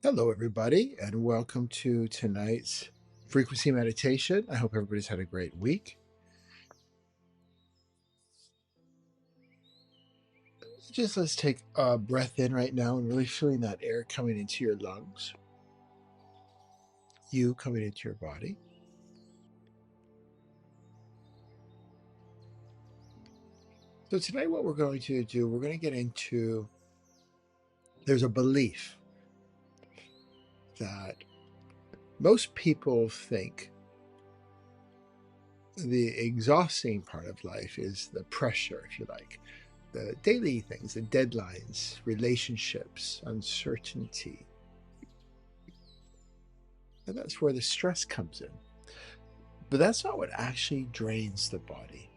Hello, everybody, and welcome to tonight's frequency meditation. I hope everybody's had a great week. Let's take a breath in right now and really feeling that air coming into your lungs, you coming into your body. So, tonight, what we're going to do, we're going to get into there's a belief that most people think the exhausting part of life is the pressure, if you like, the daily things, the deadlines, relationships, uncertainty. And that's where the stress comes in. But that's not what actually drains the body.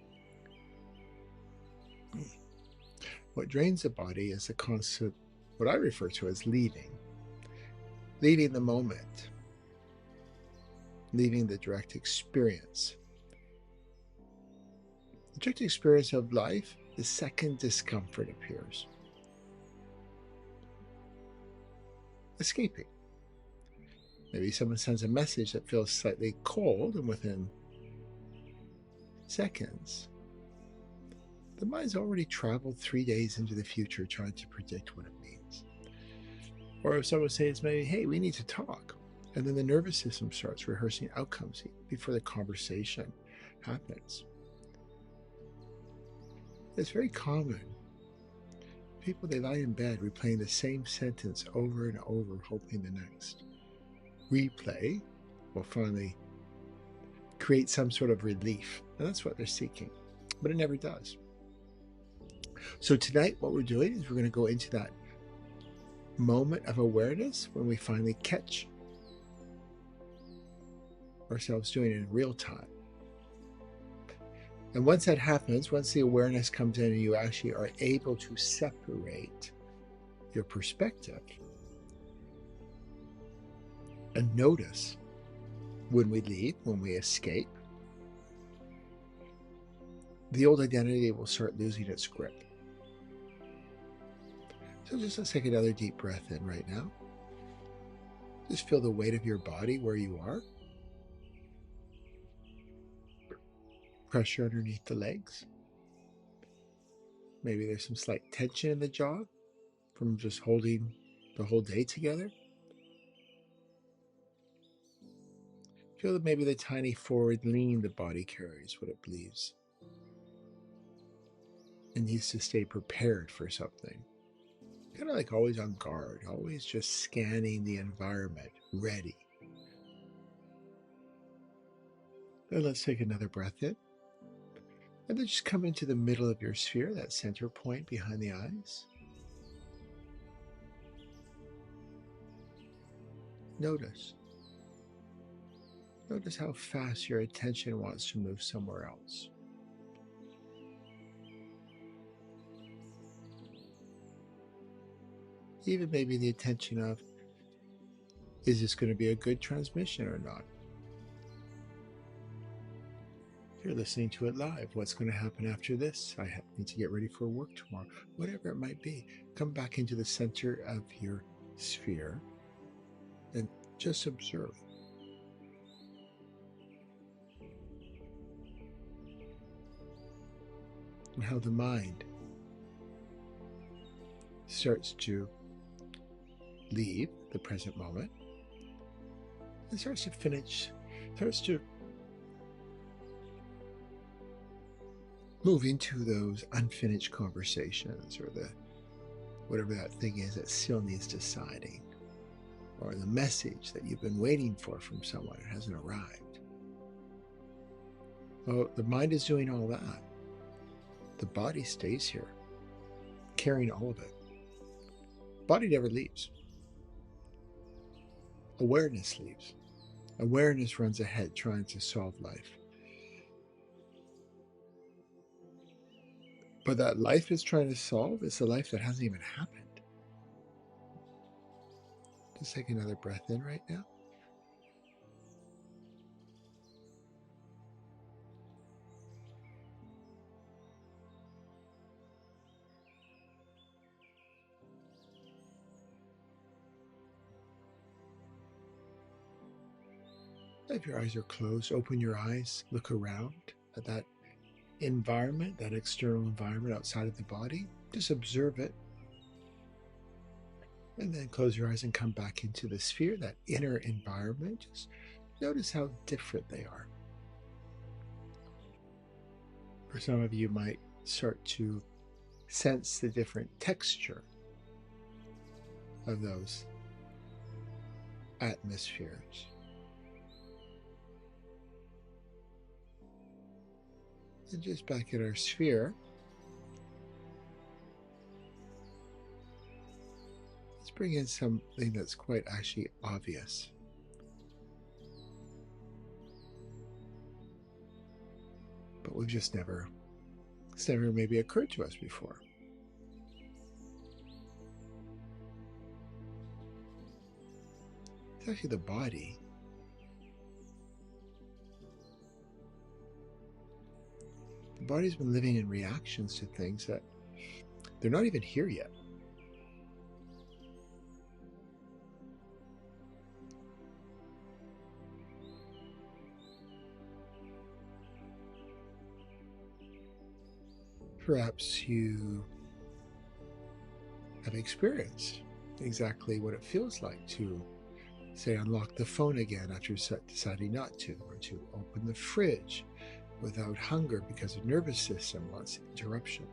What drains the body is the constant, what I refer to as leaving the moment, leaving the direct experience. The direct experience of life, the second discomfort appears. Escaping. Maybe someone sends a message that feels slightly cold, and within seconds, the mind's already traveled 3 days into the future trying to predict what it means. Or if someone says maybe, hey, we need to talk, and then the nervous system starts rehearsing outcomes before the conversation happens. It's very common. People, they lie in bed replaying the same sentence over and over, hoping the next replay will finally create some sort of relief. And that's what they're seeking, but it never does. So tonight, what we're doing is we're going to go into that moment of awareness when we finally catch ourselves doing it in real time. And once that happens, once the awareness comes in and you actually are able to separate your perspective and notice when we leave, when we escape, the old identity will start losing its grip. So let's take another deep breath in right now. Just feel the weight of your body where you are. Pressure underneath the legs. Maybe there's some slight tension in the jaw from just holding the whole day together. Feel that maybe the tiny forward lean the body carries when it believes. It needs to stay prepared for something. Kind of like always on guard, always just scanning the environment, ready. And let's take another breath in. And then just come into the middle of your sphere, that center point behind the eyes. Notice. Notice how fast your attention wants to move somewhere else. Even maybe the attention of, is this going to be a good transmission or not? You're listening to it live. What's going to happen after this? I need to get ready for work tomorrow. Whatever it might be, come back into the center of your sphere and just observe. And how the mind starts to leave the present moment and starts to move into those unfinished conversations, or the whatever that thing is that still needs deciding, or the message that you've been waiting for from someone that hasn't arrived. Well, the mind is doing all that. The body stays here, carrying all of it. Body never leaves. Awareness leaves. Awareness runs ahead trying to solve life. But that life is trying to solve is a life that hasn't even happened. Just take another breath in right now. If your eyes are closed, open your eyes, look around at that environment, that external environment outside of the body. Just observe it. And then close your eyes and come back into the sphere, that inner environment. Just notice how different they are. For some of you might start to sense the different texture of those atmospheres. And just back in our sphere, let's bring in something that's quite actually obvious. But it's never maybe occurred to us before. It's actually the body. The body's been living in reactions to things that they're not even here yet. Perhaps you have experienced exactly what it feels like to, say, unlock the phone again after deciding not to, or to open the fridge without hunger because the nervous system wants interruption.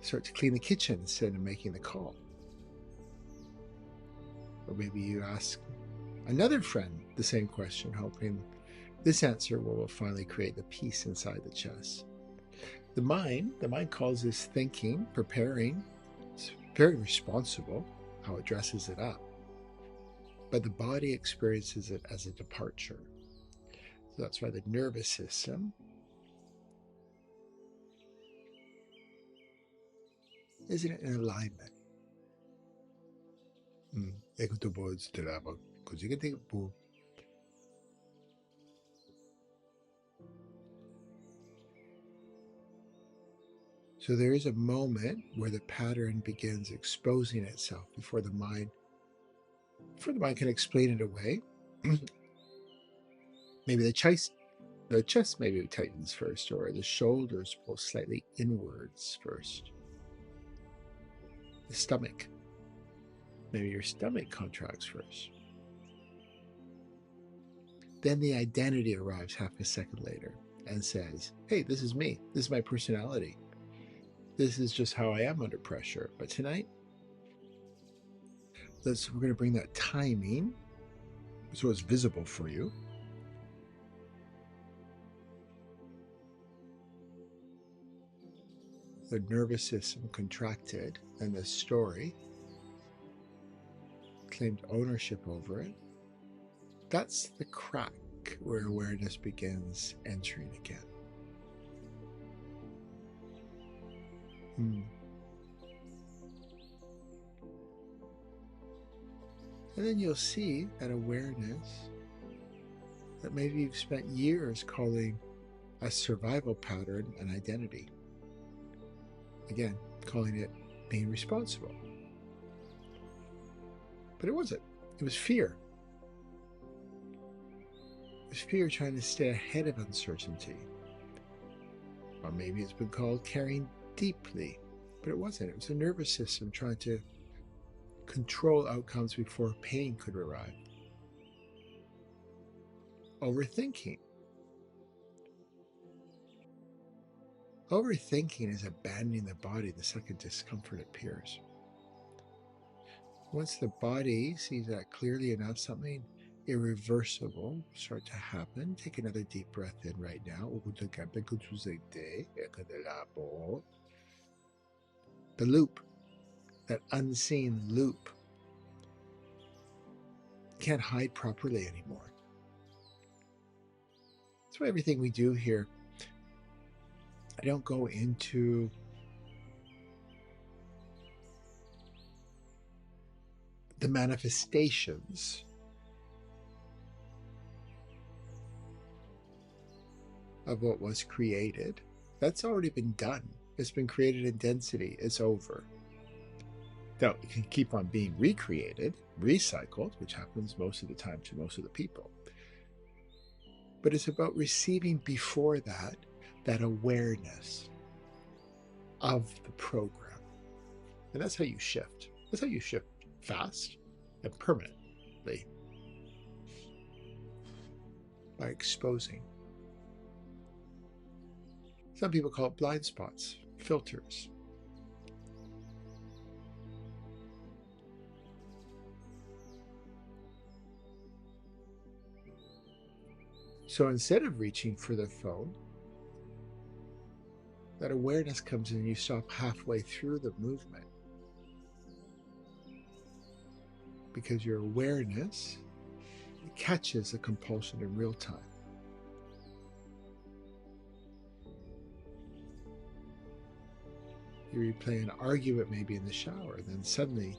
Start to clean the kitchen instead of making the call. Or maybe you ask another friend the same question, hoping this answer will finally create the peace inside the chest. The mind calls this thinking, preparing. It's very responsible how it dresses it up. But the body experiences it as a departure. So that's why the nervous system isn't in alignment. So there is a moment where the pattern begins exposing itself before the mind can explain it away. Maybe the chest maybe tightens first, or the shoulders pull slightly inwards first. The stomach, maybe your stomach contracts first. Then the identity arrives half a second later and says, hey, this is me. This is my personality. This is just how I am under pressure. But tonight, we're going to bring that timing so it's visible for you. The nervous system contracted, and the story claimed ownership over it. That's the crack where awareness begins entering again. And then you'll see that awareness that maybe you've spent years calling a survival pattern an identity. Again, calling it being responsible. But it wasn't. It was fear. It was fear trying to stay ahead of uncertainty. Or maybe it's been called caring deeply, but it wasn't. It was the nervous system trying to control outcomes before pain could arrive. Overthinking. Overthinking is abandoning the body the second discomfort appears. Once the body sees that clearly enough, something irreversible start to happen. Take another deep breath in right now. The loop, that unseen loop, can't hide properly anymore. That's why everything we do here, I don't go into the manifestations of what was created. That's already been done. It's been created in density. It's over. Now, it can keep on being recreated, recycled, which happens most of the time to most of the people. but it's about receiving before that, that awareness of the program. And that's how you shift. That's how you shift fast and permanently, by exposing. Some people call it blind spots, filters. So instead of reaching for the phone, that awareness comes in and you stop halfway through the movement. Because your awareness catches the compulsion in real time. You replay an argument maybe in the shower, then suddenly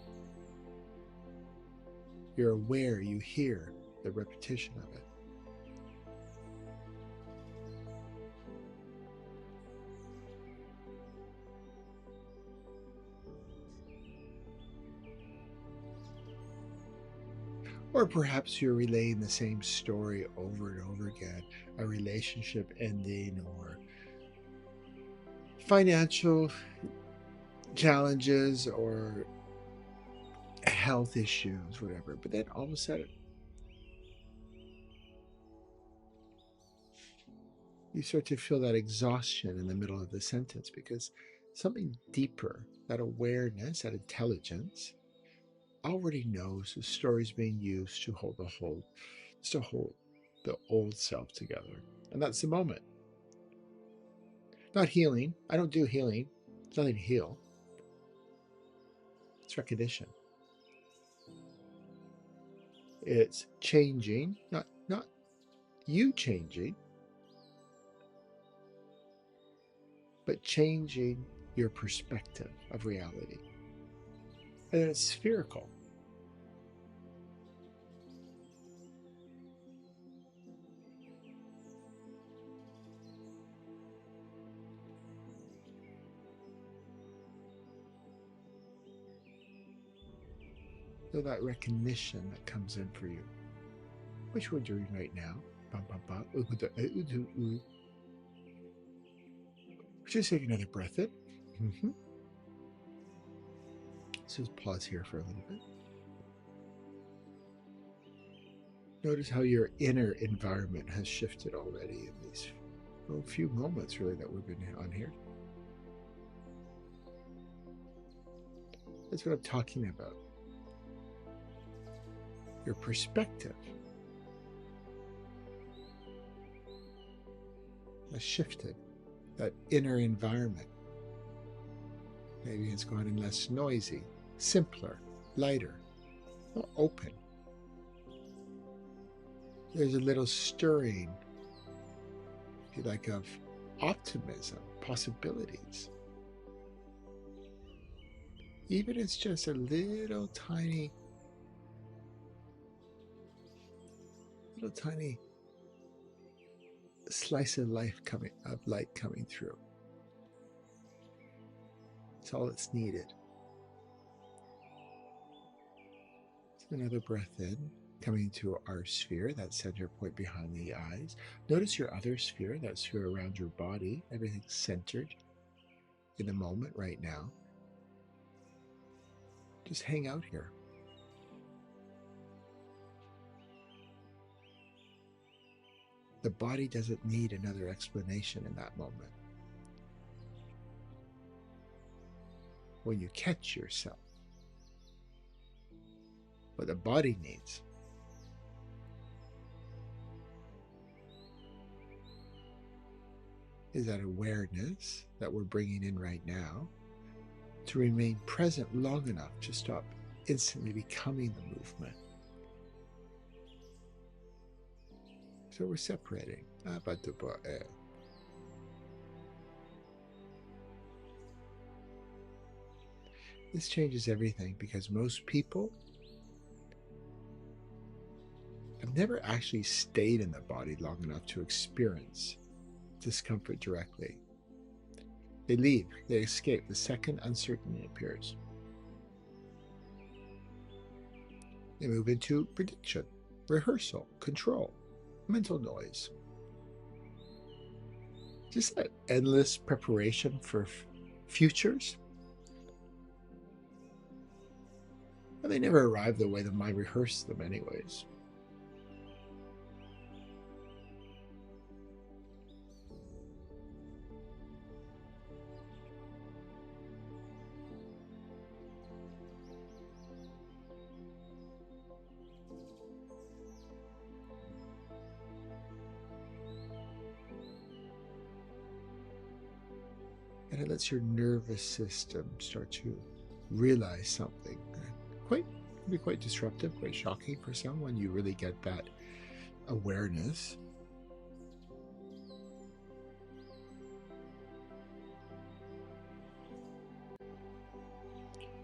you're aware, you hear the repetition of it. Or perhaps you're relaying the same story over and over again, a relationship ending or financial challenges or health issues, whatever. But then all of a sudden, you start to feel that exhaustion in the middle of the sentence because something deeper, that awareness, that intelligence, already knows the story's being used to hold the old self together. And that's the moment. Not healing. I don't do healing. There's nothing to heal. It's recognition. It's changing, not you changing, but changing your perspective of reality. And it's spherical. So that recognition that comes in for you, which we're doing right now. Just take another breath in. Let's just pause here for a little bit. Notice how your inner environment has shifted already in these few moments, really, that we've been on here. That's what I'm talking about. Your perspective has shifted. That inner environment. Maybe it's gotten less noisy, simpler, lighter, more open. There's a little stirring, if you like, of optimism, possibilities. Even it's just a little tiny slice of light coming through. It's all that's needed. So another breath in, coming to our sphere, that center point behind the eyes. Notice your other sphere, that sphere around your body. Everything's centered in the moment right now. Just hang out here. The body doesn't need another explanation in that moment. When you catch yourself, what the body needs is that awareness that we're bringing in right now to remain present long enough to stop instantly becoming the movement. So we're separating. This changes everything because most people have never actually stayed in the body long enough to experience discomfort directly. They leave, they escape the second uncertainty appears. They move into prediction, rehearsal, control, mental noise, just that endless preparation for futures. And they never arrive the way the mind rehearsed them anyways. And it lets your nervous system start to realize something. Can be quite disruptive, quite shocking for someone. You really get that awareness.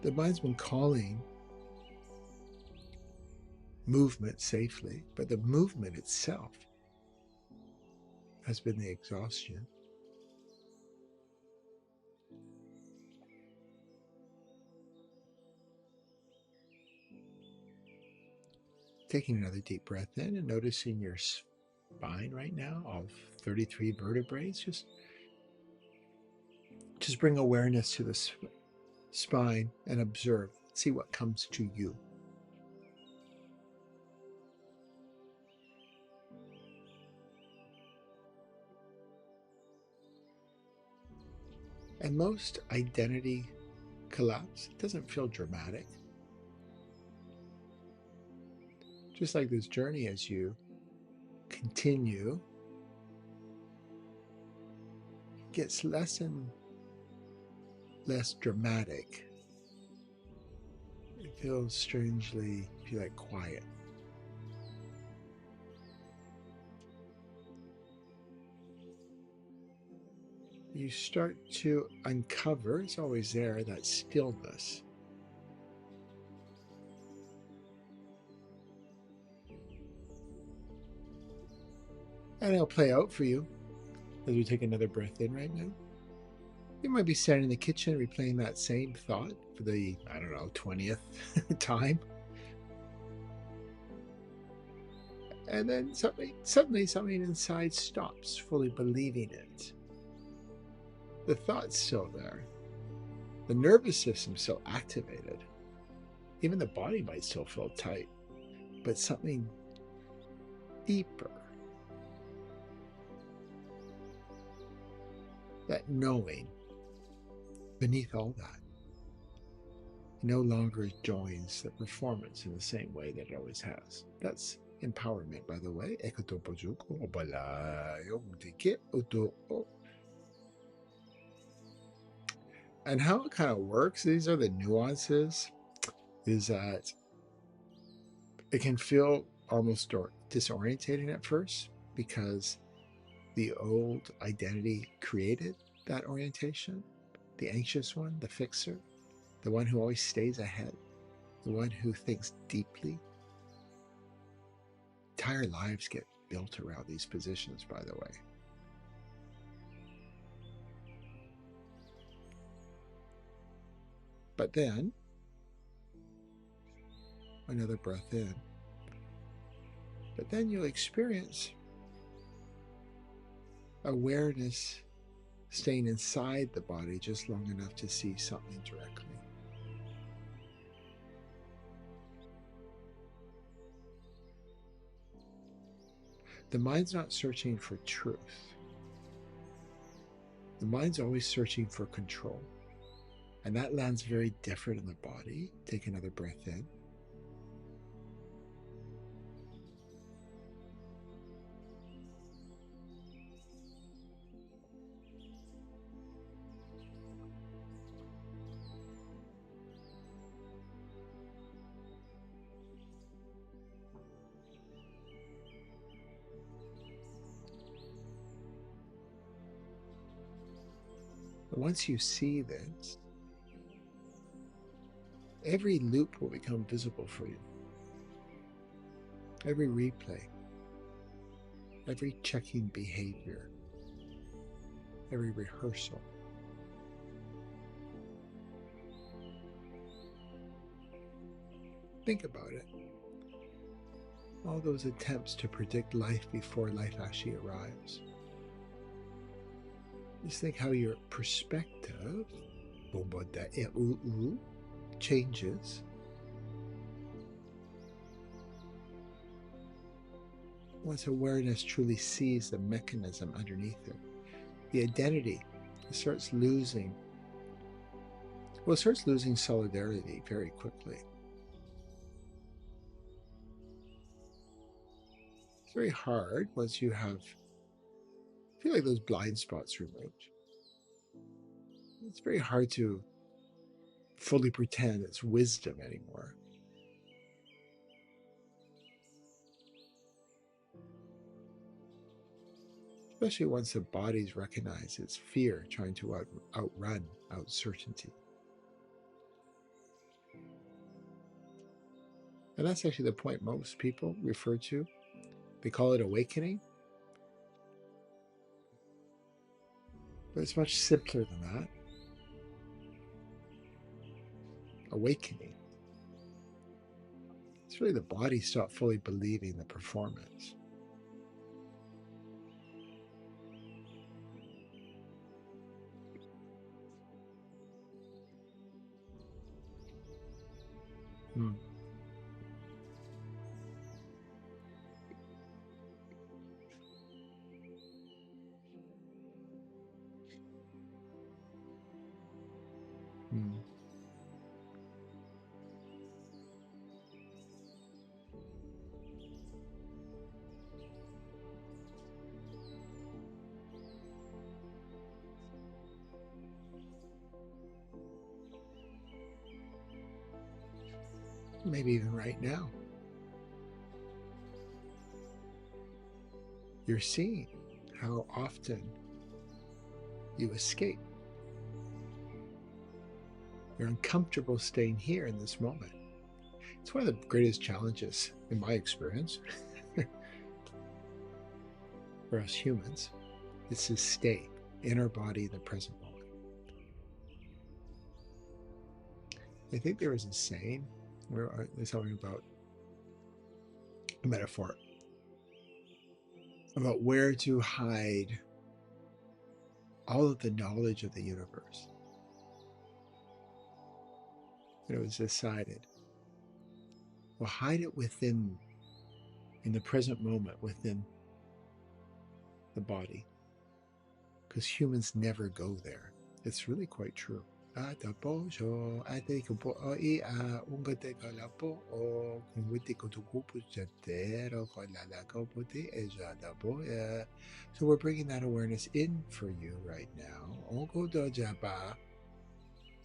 The mind's been calling movement safely, but the movement itself has been the exhaustion. Taking another deep breath in and noticing your spine right now of 33 vertebrae. Just bring awareness to the spine and observe. See what comes to you. And most identity collapse, it doesn't feel dramatic. Just like this journey, as you continue, it gets less and less dramatic. It feels strangely, if you like, quiet. You start to uncover, it's always there, that stillness. And it'll play out for you as we take another breath in right now. You might be standing in the kitchen replaying that same thought for the, 20th time. And then suddenly something inside stops, fully believing it. The thought's still there. The nervous system's still activated. Even the body might still feel tight. But something deeper, that knowing beneath all that, no longer joins the performance in the same way that it always has. That's empowerment, by the way. And how it kind of works, these are the nuances, is that it can feel almost disorientating at first because the old identity created that orientation. The anxious one, the fixer, the one who always stays ahead, the one who thinks deeply. Entire lives get built around these positions, by the way. But then, another breath in. But then you'll experience awareness staying inside the body just long enough to see something directly. The mind's not searching for truth. The mind's always searching for control. And that lands very different in the body. Take another breath in. Once you see this, every loop will become visible for you. Every replay, every checking behavior, every rehearsal. Think about it. All those attempts to predict life before life actually arrives. Just think how your perspective changes once awareness truly sees the mechanism underneath it. The identity starts losing, it starts losing solidarity very quickly. It's very hard once you feel like those blind spots removed. It's very hard to fully pretend it's wisdom anymore. Especially once the body's recognize its fear trying to outrun certainty. And that's actually the point most people refer to. They call it awakening. But it's much simpler than that. Awakening. It's really the body stop fully believing the performance. Hmm. Hmm. Maybe even right now. You're seeing how often you escape. You're uncomfortable staying here in this moment. It's one of the greatest challenges, in my experience, for us humans. It's to stay in our body in the present moment. I think there is a saying where there's something about a metaphor about where to hide all of the knowledge of the universe. And it was decided, well, hide it within, in the present moment, within the body. Because humans never go there. It's really quite true. So we're bringing that awareness in for you right now.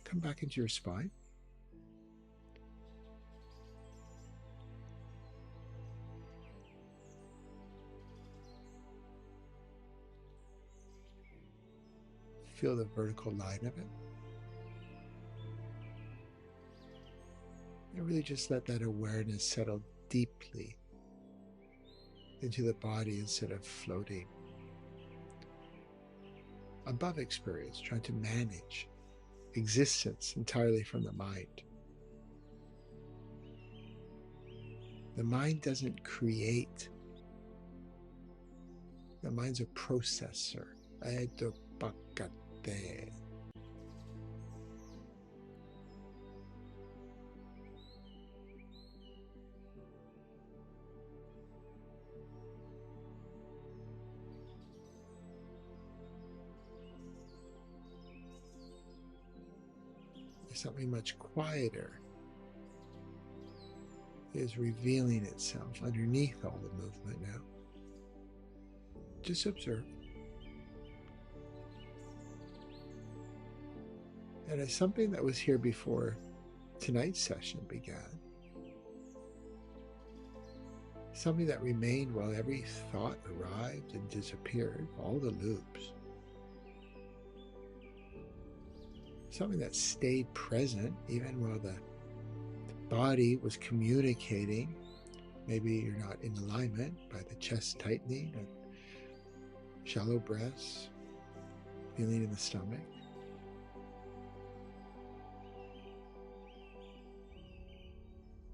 Come back into your spine. Feel the vertical line of it. And really just let that awareness settle deeply into the body instead of floating above experience, trying to manage existence entirely from the mind. The mind doesn't create. The mind's a processor. Something much quieter is revealing itself underneath all the movement now. Just observe. And as something that was here before tonight's session began, something that remained while every thought arrived and disappeared, all the loops. Something that stayed present even while the body was communicating. Maybe you're not in alignment by the chest tightening and shallow breaths, feeling in the stomach.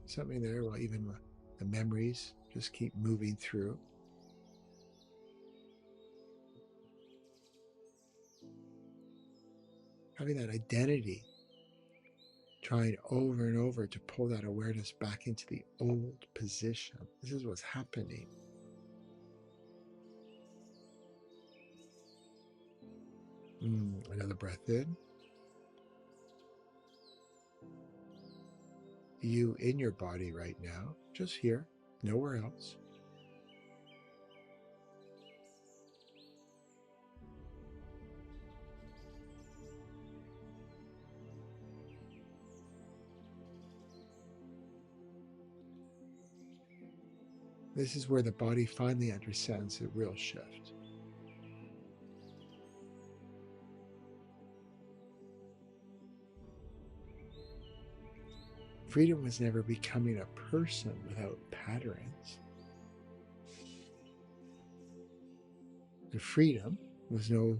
Something there while even the memories just keep moving through. having that identity, trying over and over to pull that awareness back into the old position. This is what's happening. Another breath in. You in your body right now, just here, nowhere else. This is where the body finally understands the real shift. Freedom was never becoming a person without patterns. The freedom was no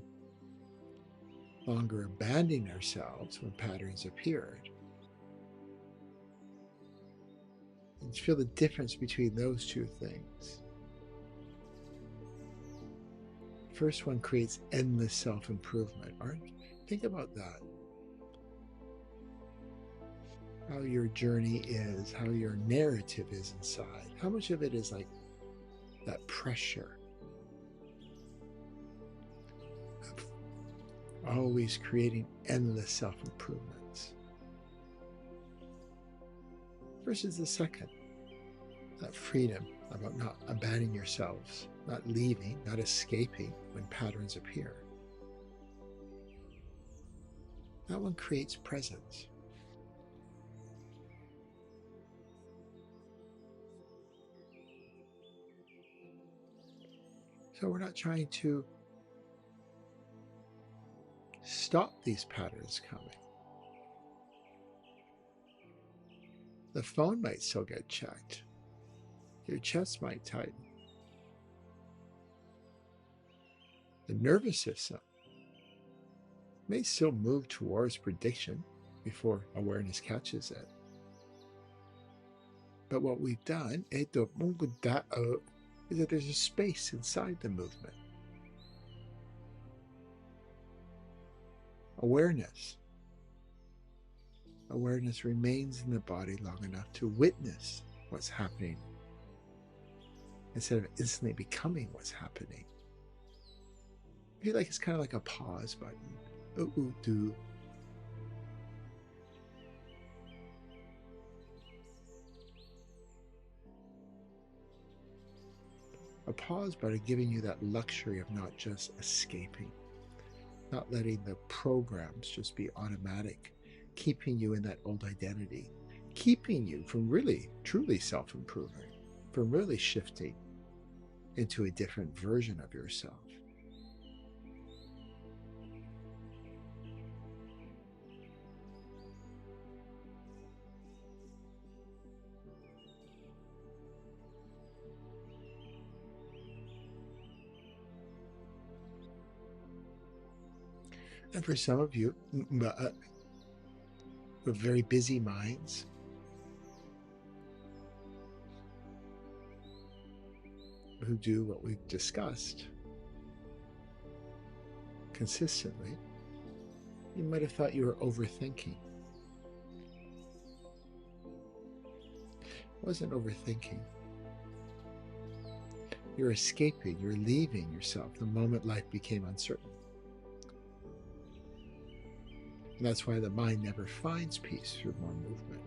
longer abandoning ourselves when patterns appeared. And feel the difference between those two things. First one creates endless self-improvement. Think about that. How your journey is, how your narrative is inside. How much of it is like that pressure of always creating endless self-improvements versus the second, that freedom about not abandoning yourselves, not leaving, not escaping when patterns appear. That one creates presence. So we're not trying to stop these patterns coming. The phone might still get checked. Your chest might tighten. The nervous system may still move towards prediction before awareness catches it. But what we've done is that there's a space inside the movement. Awareness remains in the body long enough to witness what's happening instead of instantly becoming what's happening. I feel like it's kind of like a pause button. A pause button giving you that luxury of not just escaping, not letting the programs just be automatic, keeping you in that old identity, keeping you from really, truly self-improving, from really shifting into a different version of yourself. And for some of you, with very busy minds, who do what we've discussed consistently, you might have thought you were overthinking. It wasn't overthinking. You're escaping, you're leaving yourself the moment life became uncertain. And that's why the mind never finds peace through more movement.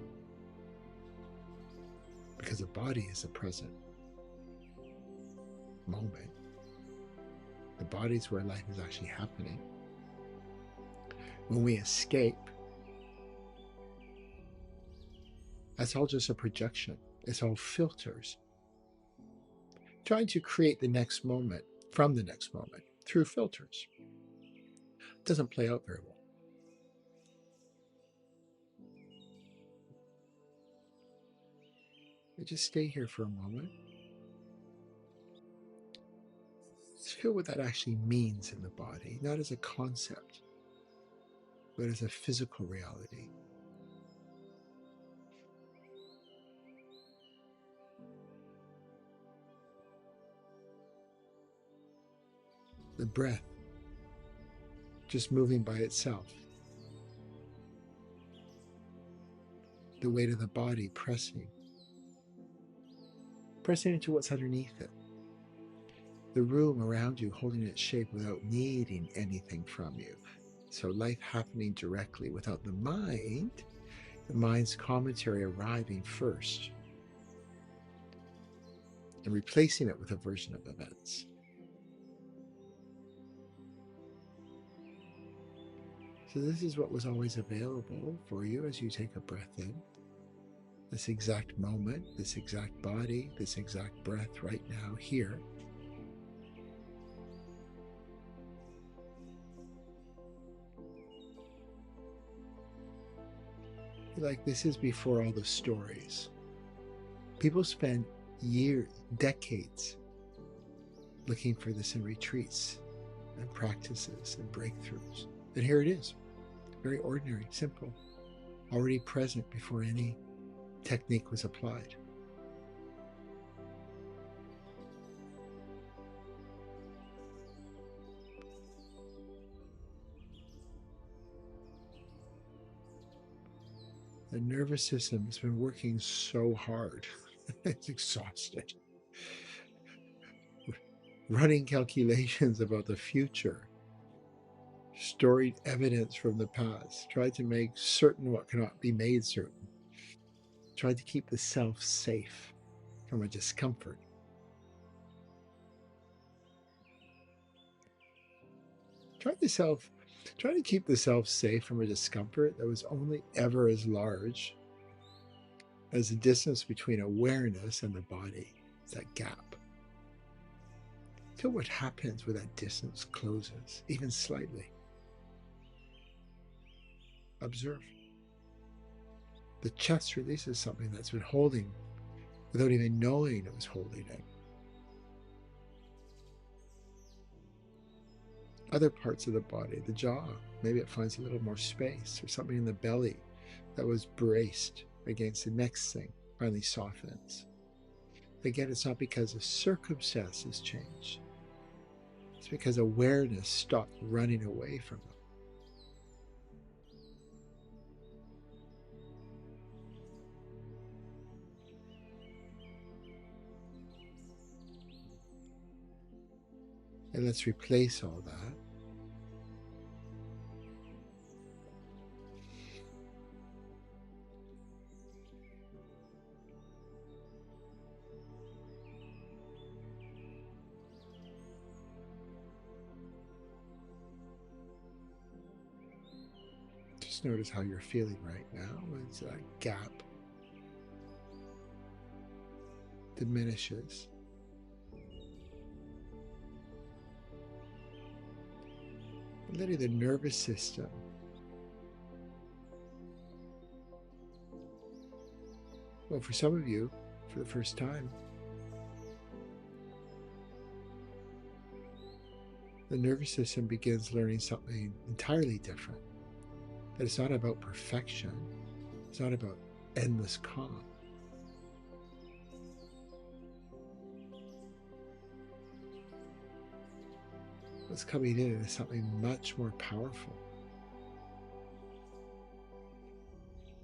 Because the body is the present moment. The body is where life is actually happening. When we escape, that's all just a projection. It's all filters. Trying to create the next moment from the next moment through filters. It doesn't play out very well. Just stay here for a moment. Just feel what that actually means in the body, not as a concept, but as a physical reality. The breath just moving by itself, the weight of the body pressing into what's underneath it. The room around you holding its shape without needing anything from you. So life happening directly without the mind's commentary arriving first and replacing it with a version of events. So this is what was always available for you as you take a breath in. This exact moment, this exact body, this exact breath right now, here. Like this is before all the stories. People spend years, decades looking for this in retreats and practices and breakthroughs. And here it is. Very ordinary, simple, already present before any technique was applied. The nervous system has been working so hard. It's exhausted. Running calculations about the future. Storied evidence from the past. Tried to make certain what cannot be made certain. Tried to keep the self safe from a discomfort. Tried to keep the self safe from a discomfort that was only ever as large as the distance between awareness and the body, that gap. Feel what happens when that distance closes, even slightly. Observe. The chest releases something that's been holding without even knowing it was holding it. Other parts of the body, the jaw, maybe it finds a little more space, or something in the belly that was braced against the next thing finally softens. Again, it's not because the circumstances change. It's because awareness stopped running away from them. And let's replace all that. Just notice how you're feeling right now as that gap diminishes. Letting the nervous system well, for some of you, for the first time, the nervous system begins learning something entirely different. That it's not about perfection. It's not about endless calm. What's coming in is something much more powerful.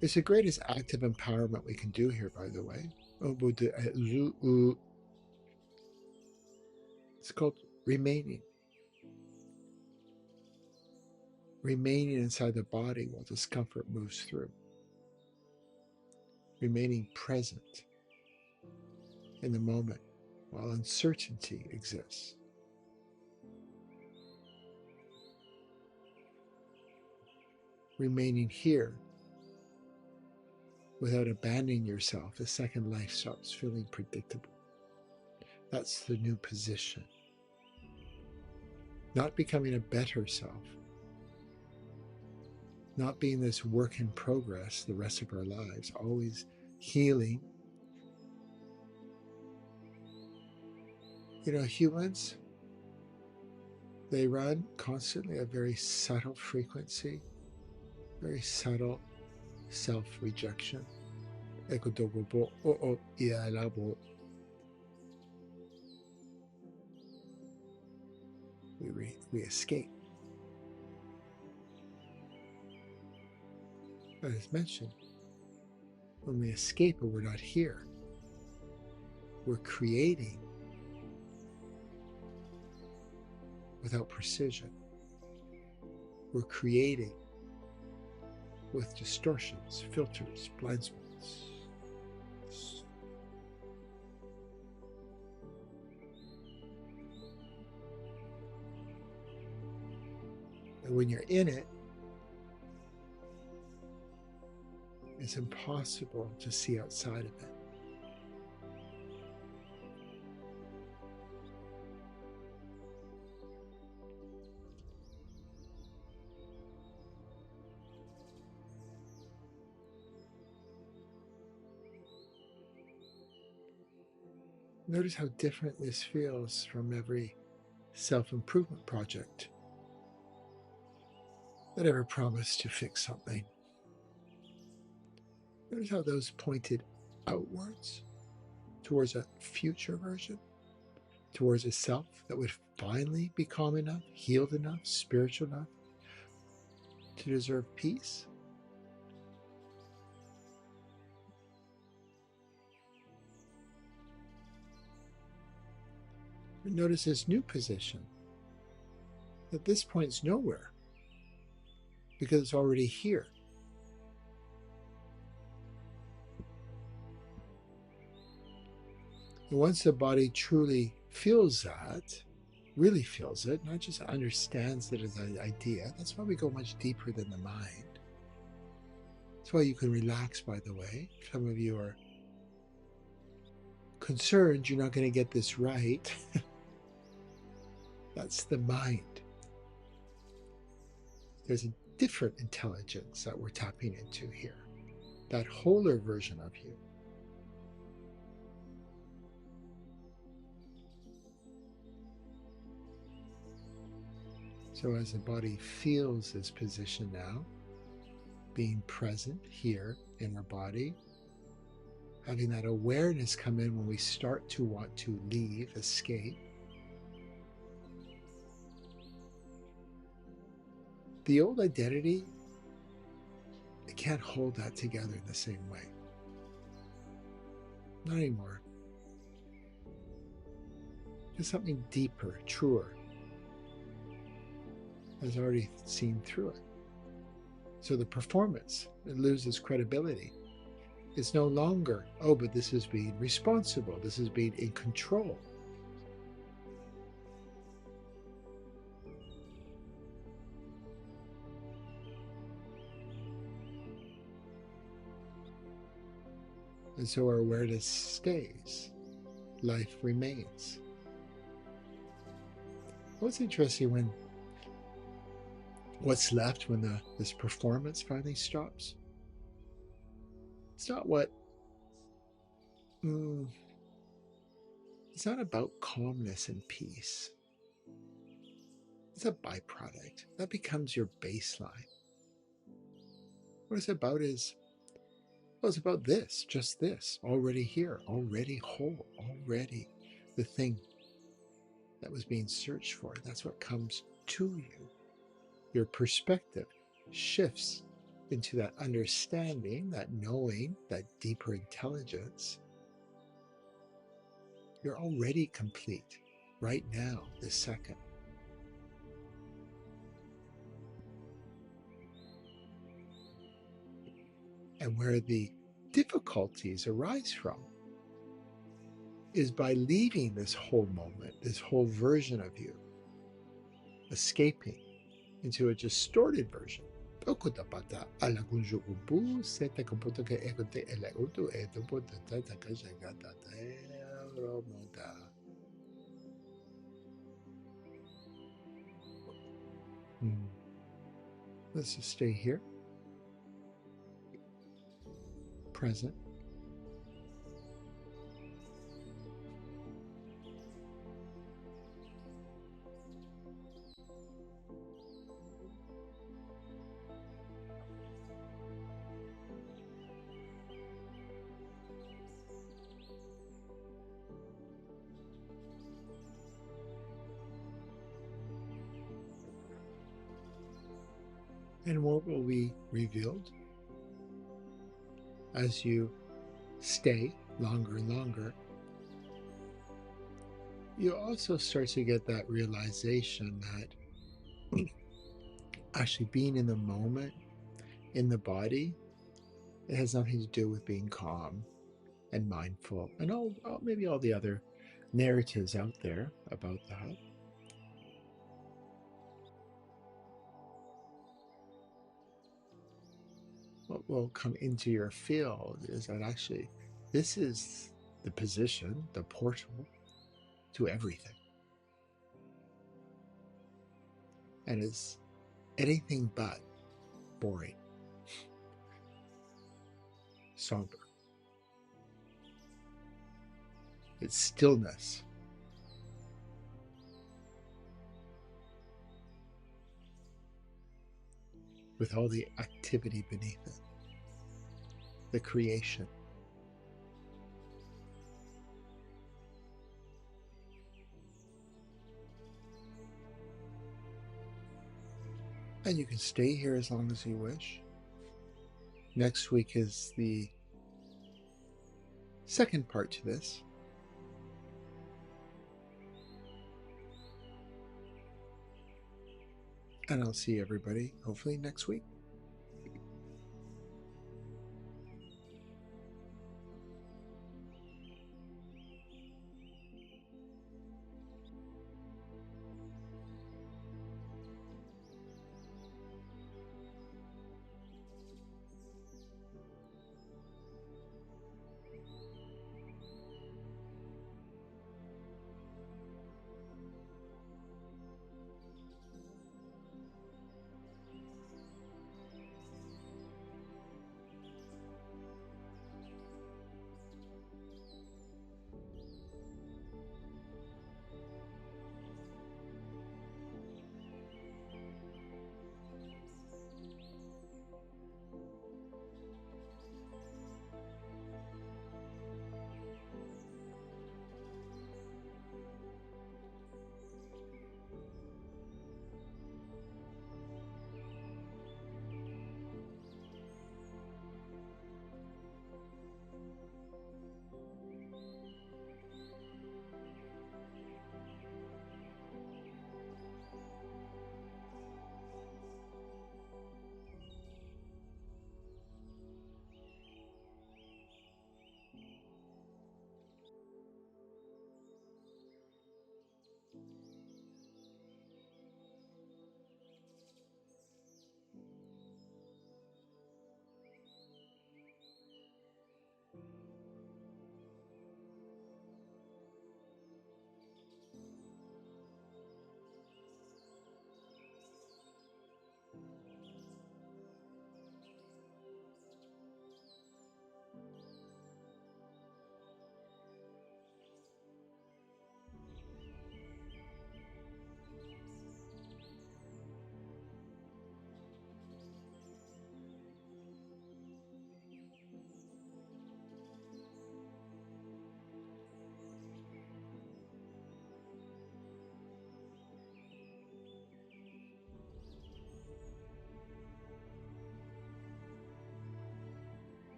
It's the greatest act of empowerment we can do here, by the way. It's called remaining. Remaining inside the body while discomfort moves through. Remaining present in the moment while uncertainty exists. Remaining here without abandoning yourself, the second life starts feeling predictable. That's the new position. Not becoming a better self. Not being this work in progress the rest of our lives, always healing. You know, humans, they run constantly a very subtle frequency, very subtle self-rejection. We escape. As mentioned, When we escape it, we're not here. We're creating without precision. We're creating with distortions, filters, blind spots. And when you're in it, it's impossible to see outside of it. Notice how different this feels from every self-improvement project that ever promised to fix something. Notice how those pointed outwards towards a future version, towards a self that would finally be calm enough, healed enough, spiritual enough to deserve peace. But notice this new position that this point's nowhere because it's already here. And once the body truly feels that, really feels it, not just understands it as an idea, that's why we go much deeper than the mind. That's why you can relax, by the way. Some of you are concerned you're not going to get this right. That's the mind. There's a different intelligence that we're tapping into here, that wholer version of you. So as the body feels this position now, being present here in our body, having that awareness come in when we start to want to leave, escape, the old identity, it can't hold that together in the same way. Not anymore. Just something deeper, truer, has already seen through it. So the performance, it loses credibility. It's no longer, oh, but this is being responsible. This is being in control. And so our awareness stays. Life remains. What's interesting when what's left when this performance finally stops? It's not it's not about calmness and peace. It's a byproduct. That becomes your baseline. What it's about is, well, it's about this, just this, already here, already whole, already the thing that was being searched for. That's what comes to you. Your perspective shifts into that understanding, that knowing, that deeper intelligence. You're already complete right now, this second. And where the difficulties arise from is by leaving this whole moment, this whole version of you, escaping into a distorted version. Let's just stay here, present. And what will be revealed? as you stay longer and longer, you also start to get that realization that actually being in the moment, in the body, it has nothing to do with being calm and mindful and maybe all the other narratives out there about that. What will come into your field is that actually this is the position, the portal to everything. And it's anything but boring, somber. It's stillness. With all the activity beneath it, the creation. And you can stay here as long as you wish. Next week is the second part to this. And I'll see everybody hopefully next week.